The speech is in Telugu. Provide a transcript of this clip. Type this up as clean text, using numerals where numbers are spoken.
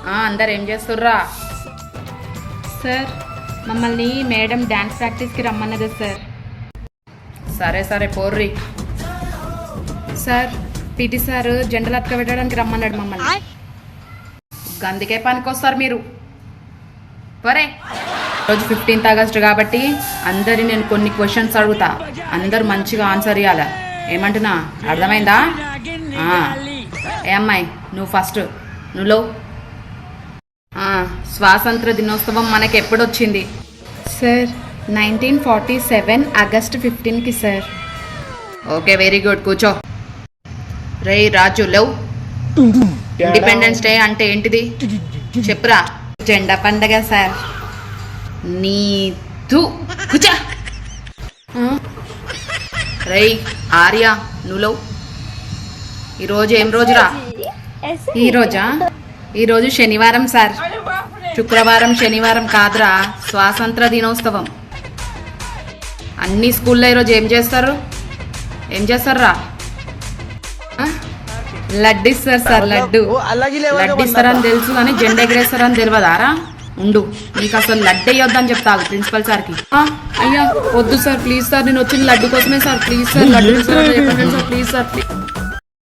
అందరు ఏం చేస్తుర్రా? సార్ మమ్మల్ని మేడం డ్యాన్స్ ప్రాక్టీస్కి రమ్మన్నది సార్. సరే సరే పోర్రి. సార్ పీటీ సార్ జెండలు అతకబెట్టడానికి రమ్మన్నాడు మమ్మల్ని. గందుకే పనికొస్తారు మీరు. పరే రోజు 15th ఆగస్టు కాబట్టి అందరి నేను కొన్ని క్వశ్చన్స్ అడుగుతా, అందరు మంచిగా ఆన్సర్ ఇవ్వాలా. ఏమంటున్నా అర్థమైందా? ఏ అమ్మాయి నువ్వు ఫస్ట్ నువ్వు. స్వాతంత్ర దినోత్సవం మనకి ఎప్పుడొచ్చింది? సార్ 1947 ఆగస్ట్ 15కి సార్. ఓకే వెరీ గుడ్, కూర్చో. రే రాజు లేవు. ఇండిపెండెన్స్ డే అంటే ఏంటిది చెప్పురా? జెండా పండగ సార్. నీతు కూర్చో. రే ఆర్య నువ్వు. ఈరోజు ఏం రోజురా? ఈరోజు శనివారం సార్. శుక్రవారం శనివారం కాదురా, స్వాతంత్ర దినోత్సవం. అన్ని స్కూల్లో ఈరోజు ఏం చేస్తారా? లడ్డు ఇస్తారు సార్. లడ్డు ఇస్తారని తెలుసు కానీ జెండా ఎగరేస్తారని తెలియదారా? ఉండు, నీకు అసలు లడ్డు వేయొద్దని చెప్తాను ప్రిన్సిపల్ సార్కి. అయ్యా వద్దు సార్, ప్లీజ్ సార్, నేను వచ్చిన లడ్డు కోసమే sir. Please sir, laddu sir, please sir.